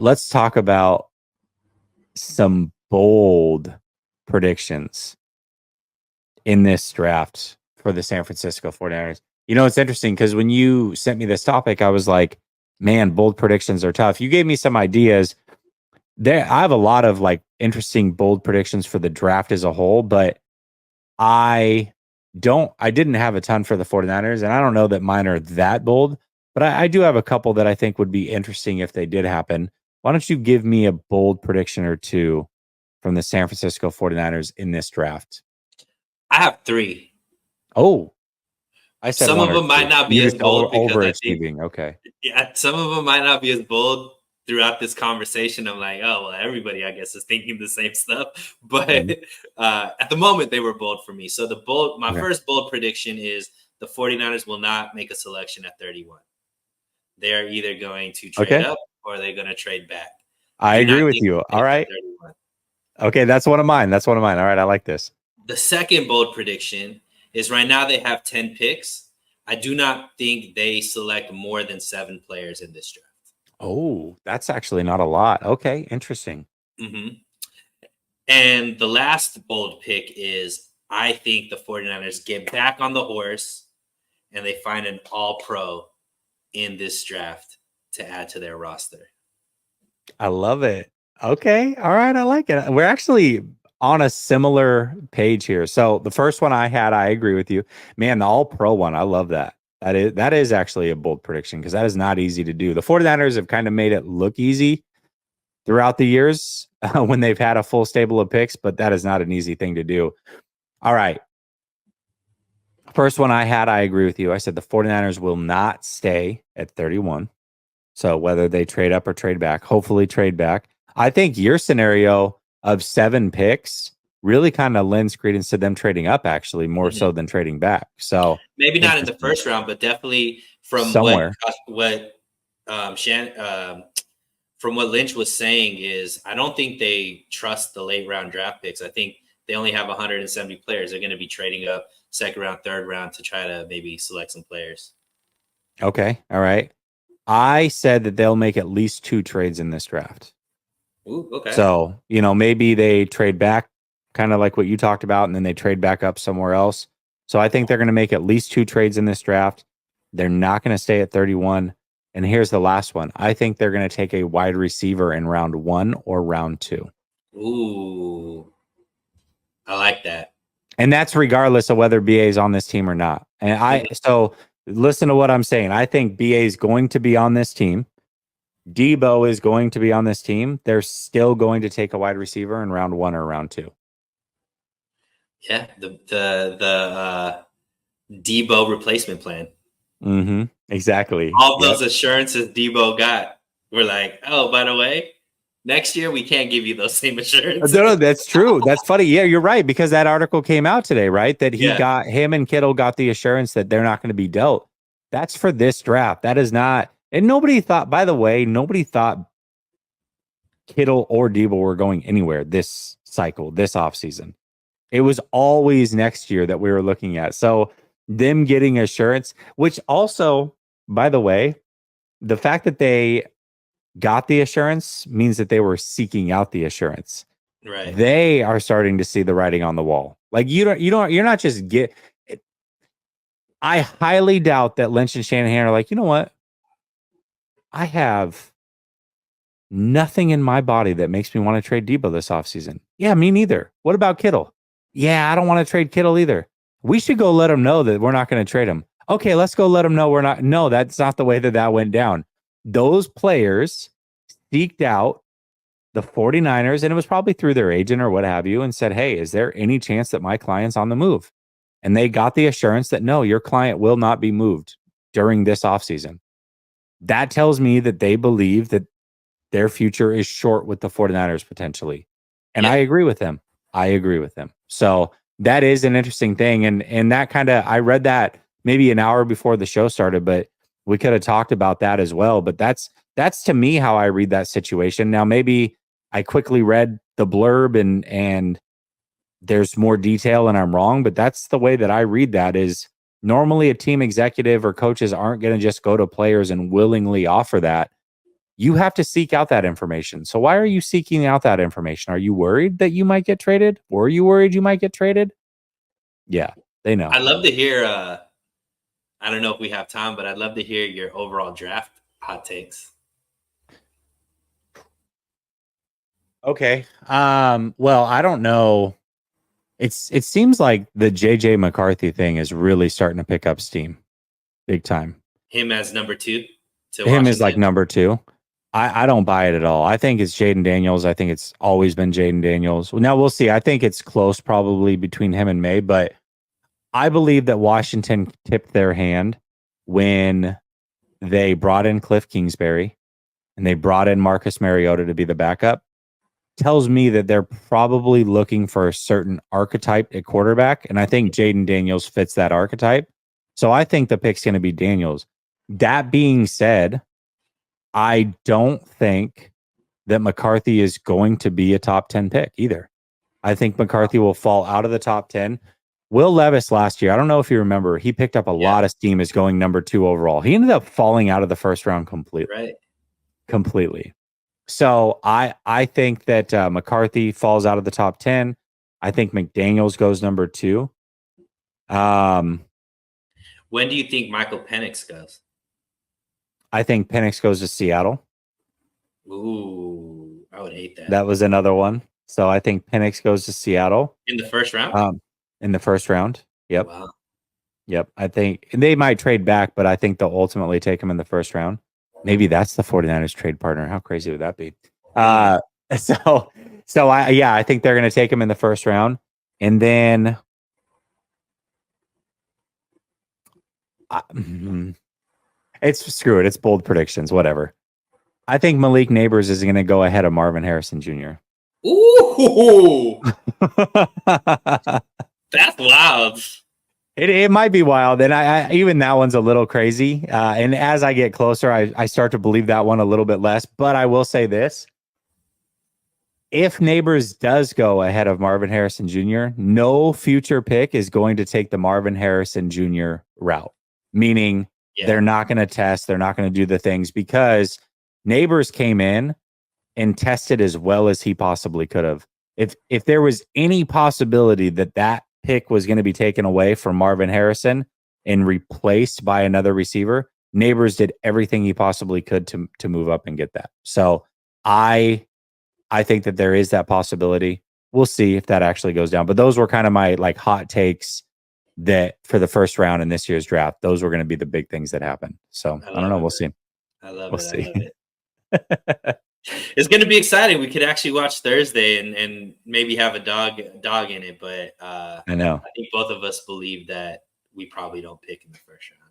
Let's talk about some bold predictions in this draft for the San Francisco 49ers. It's interesting because when you sent me this topic, I was like, man, bold predictions are tough. You gave me some ideas. I have a lot of like interesting bold predictions for the draft as a whole, but I didn't have a ton for the 49ers, and I don't know that mine are that bold, but I do have a couple that I think would be interesting if they did happen. Why don't you give me a bold prediction or two from the San Francisco 49ers in this draft? I have 3. Oh, I said some one of or them might two. not be You as just bold because I think, overachieving. Okay. yeah, some of them might not be as bold throughout this conversation. I'm like, oh, well, everybody, I guess, is thinking the same stuff. But at the moment, they were bold for me. So my first bold prediction is the 49ers will not make a selection at 31. They're either going to trade up or they're going to trade back. I agree with you. All right. Okay, that's one of mine. All right, I like this. The second bold prediction is right now they have 10 picks. I do not think they select more than 7 players in this draft. Oh, that's actually not a lot. Okay, interesting. Mm-hmm. And the last bold pick is I think the 49ers get back on the horse and they find an all-pro in this draft to add to their roster. I love it. Okay. All right. I like it. We're actually on a similar page here. So the first one I had, I agree with you. Man, the all-pro one, I love that. That is actually a bold prediction because that is not easy to do. The 49ers have kind of made it look easy throughout the years when they've had a full stable of picks, but that is not an easy thing to do. All right. First one I had, I agree with you. I said the 49ers will not stay at 31. So whether they trade up or trade back, hopefully trade back. I think your scenario of 7 picks really kind of lends credence to them trading up, actually, more so than trading back. So maybe not in the first round, but definitely from somewhere. From what Lynch was saying is I don't think they trust the late round draft picks. I think they only have 170 players. They're going to be trading up second round, third round to try to maybe select some players. Okay. All right. I said that they'll make at least 2 trades in this draft. Ooh, okay. So, maybe they trade back kind of like what you talked about, and then they trade back up somewhere else. So I think they're going to make at least 2 trades in this draft. They're not going to stay at 31. And here's the last one. I think they're going to take a wide receiver in round 1 or round 2. Ooh, I like that. And that's regardless of whether BA is on this team or not. And so listen to what I'm saying. I think BA is going to be on this team. Debo is going to be on this team. They're still going to take a wide receiver in round 1 or round 2. Yeah, the Debo replacement plan. Mm-hmm. Exactly. All those assurances Debo got were like, oh, by the way, next year we can't give you those same assurances. No, that's true. That's funny. Yeah, you're right, because that article came out today, right? That him and Kittle got the assurance that they're not going to be dealt. That's for this draft. That is not. And nobody thought, by the way, Kittle or Debo were going anywhere this cycle, this offseason. It was always next year that we were looking at. So them getting assurance, which also, by the way, the fact that they got the assurance means that they were seeking out the assurance. Right. They are starting to see the writing on the wall. Like you're not just I highly doubt that Lynch and Shanahan are like, you know what? I have nothing in my body that makes me want to trade Debo this offseason. Yeah, me neither. What about Kittle? Yeah, I don't want to trade Kittle either. We should go let them know that we're not going to trade him. Okay, let's go let them know we're not. No, that's not the way that went down. Those players seeked out the 49ers, and it was probably through their agent or what have you, and said, hey, is there any chance that my client's on the move? And they got the assurance that no, your client will not be moved during this offseason. That tells me that they believe that their future is short with the 49ers potentially. And I agree with them. So that is an interesting thing. And that kind of, I read that maybe an hour before the show started, but we could have talked about that as well. But that's to me how I read that situation. Now, maybe I quickly read the blurb and there's more detail and I'm wrong, but that's the way that I read that. Is normally a team executive or coaches aren't going to just go to players and willingly offer that. You have to seek out that information. So why are you seeking out that information? Are you worried that you might get traded? Or are you worried you might get traded? Yeah, they know. I'd love to hear, I don't know if we have time, but I'd love to hear your overall draft hot takes. Okay. Well, I don't know. It seems like the JJ McCarthy thing is really starting to pick up steam big time. Him as number 2 to Him Washington. is like number 2. I don't buy it at all. I think it's Jaden Daniels. I think it's always been Jaden Daniels. Now we'll see. I think it's close probably between him and May, but I believe that Washington tipped their hand when they brought in Cliff Kingsbury and they brought in Marcus Mariota to be the backup. Tells me that they're probably looking for a certain archetype at quarterback. And I think Jaden Daniels fits that archetype. So I think the pick's going to be Daniels. That being said, I don't think that McCarthy is going to be a top 10 pick either. I think McCarthy will fall out of the top 10. Will Levis last year, I don't know if you remember, he picked up a lot of steam as going number 2 overall. He ended up falling out of the first round completely. Right. Completely. So I think that McCarthy falls out of the top 10. I think McDaniels goes number 2. When do you think Michael Penix goes? I think Penix goes to Seattle. Ooh, I would hate that. That was another one. So I think Penix goes to Seattle. In the first round? In the first round. Yep. Wow. Yep. I think they might trade back, but I think they'll ultimately take him in the first round. Maybe that's the 49ers trade partner. How crazy would that be? So I think they're going to take him in the first round. And then screw it. It's bold predictions, whatever. I think Malik Neighbors is going to go ahead of Marvin Harrison Jr. Ooh, that's wild. It might be wild, and I even that one's a little crazy. And as I get closer, I start to believe that one a little bit less. But I will say this: if Neighbors does go ahead of Marvin Harrison Jr., no future pick is going to take the Marvin Harrison Jr. route. Meaning they're not going to test, they're not going to do the things because Neighbors came in and tested as well as he possibly could have. If there was any possibility that pick was going to be taken away from Marvin Harrison and replaced by another receiver, Neighbors did everything he possibly could to move up and get that. So I think that there is that possibility. We'll see if that actually goes down. But those were kind of my like hot takes that for the first round in this year's draft, those were going to be the big things that happen. So I don't know. We'll see. I love it. It's going to be exciting. We could actually watch Thursday and maybe have a dog in it. But I know. I think both of us believe that we probably don't pick in the first round.